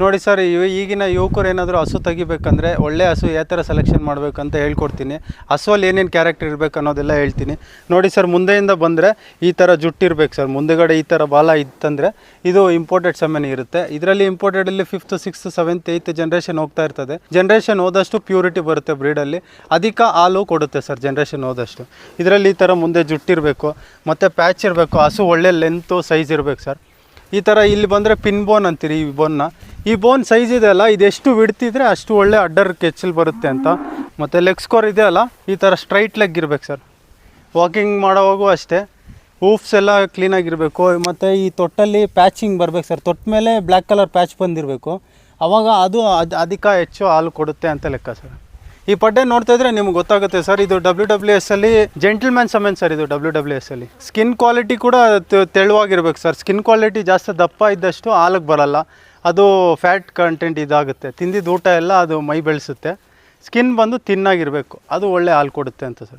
ನೋಡಿ ಸರ್, ಈಗಿನ ಯುವಕರು ಏನಾದರೂ ಹಸು ತೆಗಿಬೇಕಂದ್ರೆ ಒಳ್ಳೆ ಹಸು ಯಾವ ಥರ ಸೆಲೆಕ್ಷನ್ ಮಾಡಬೇಕಂತ ಹೇಳ್ಕೊಡ್ತೀನಿ. ಹಸುವಲ್ಲಿ ಏನೇನು ಕ್ಯಾರೆಕ್ಟರ್ ಇರಬೇಕು ಅನ್ನೋದೆಲ್ಲ ಹೇಳ್ತೀನಿ. ನೋಡಿ ಸರ್, ಮುಂದೆಯಿಂದ ಬಂದರೆ ಈ ಥರ ಜುಟ್ಟಿರ್ಬೇಕು ಸರ್. ಮುಂದೆಗಡೆ ಈ ಥರ ಬಾಲ ಇತ್ತಂದರೆ ಇದು ಇಂಪೋರ್ಟೆಡ್ ಸೆಮೆನ್ ಇರುತ್ತೆ. ಇದರಲ್ಲಿ ಇಂಪೋರ್ಟೆಡಲ್ಲಿ 5th 6th 7th 8th generation ಹೋಗ್ತಾ ಇರ್ತದೆ. ಜನ್ರೇಷನ್ ಹೋದಷ್ಟು ಪ್ಯೂರಿಟಿ ಬರುತ್ತೆ ಬ್ರೀಡಲ್ಲಿ, ಅಧಿಕ ಹಾಲು ಕೊಡುತ್ತೆ ಸರ್ ಜನ್ರೇಷನ್ ಹೋದಷ್ಟು. ಇದರಲ್ಲಿ ಈ ಥರ ಮುಂದೆ ಜುಟ್ಟಿರಬೇಕು, ಮತ್ತು ಪ್ಯಾಚ್ ಇರಬೇಕು, ಹಸು ಒಳ್ಳೆ ಲೆಂತು ಸೈಜ್ ಇರಬೇಕು ಸರ್. ಈ ಥರ ಇಲ್ಲಿ ಬಂದರೆ ಪಿನ್ ಬೋನ್ ಅಂತೀರಿ ಈ ಬೋನ್ ಸೈಜ್ ಇದೆಯಲ್ಲ, ಇದೆಷ್ಟು ಬಿಡ್ತಿದ್ರೆ ಅಷ್ಟು ಒಳ್ಳೆ ಅಡ್ಡರ್ ಕೆಚ್ಚಲ್ ಬರುತ್ತೆ ಅಂತ. ಮತ್ತು ಲೆಗ್ ಸ್ಕೋರ್ ಇದೆಯಲ್ಲ, ಈ ಥರ ಸ್ಟ್ರೈಟ್ ಲೆಗ್ ಇರಬೇಕು ಸರ್. ವಾಕಿಂಗ್ ಮಾಡೋವಾಗೂ ಅಷ್ಟೇ ಹೂಫ್ಸ್ ಎಲ್ಲ ಕ್ಲೀನಾಗಿರಬೇಕು. ಮತ್ತು ಈ ತೊಟ್ಟಲ್ಲಿ ಪ್ಯಾಚಿಂಗ್ ಬರಬೇಕು ಸರ್. ತೊಟ್ಟ ಮೇಲೆ ಬ್ಲ್ಯಾಕ್ ಕಲರ್ ಪ್ಯಾಚ್ ಬಂದಿರಬೇಕು, ಆವಾಗ ಅದು ಅಧಿಕ ಹೆಚ್ಚು ಹಾಲು ಕೊಡುತ್ತೆ ಅಂತ ಲೆಕ್ಕ ಸರ್. ಈ ಪಡ್ಡೆ ನೋಡ್ತಾ ಇದ್ರೆ ನಿಮ್ಗೆ ಗೊತ್ತಾಗುತ್ತೆ ಸರ್. ಇದು WWS ಅಲ್ಲಿ ಜೆಂಟಲ್ಮ್ಯಾನ್ ಸಮೆನ್ ಸರ್. ಇದು WWS ಅಲ್ಲಿ ಸ್ಕಿನ್ ಕ್ವಾಲಿಟಿ ಕೂಡ ತೆಳುವಾಗಿರ್ಬೇಕು ಸರ್. ಸ್ಕಿನ್ ಕ್ವಾಲಿಟಿ ಜಾಸ್ತಿ ದಪ್ಪ ಇದ್ದಷ್ಟು ಹಾಲಿಗೆ ಬರಲ್ಲ, ಅದು ಫ್ಯಾಟ್ ಕಂಟೆಂಟ್ ಇದಾಗುತ್ತೆ. ತಿಂದಿದ್ದು ಊಟ ಎಲ್ಲ ಅದು ಮೈ ಬೆಳೆಸುತ್ತೆ. ಸ್ಕಿನ್ ಬಂದು ತಿನ್ನಾಗಿರಬೇಕು, ಅದು ಒಳ್ಳೆ ಹಾಲು ಕೊಡುತ್ತೆ ಅಂತ ಸರ್.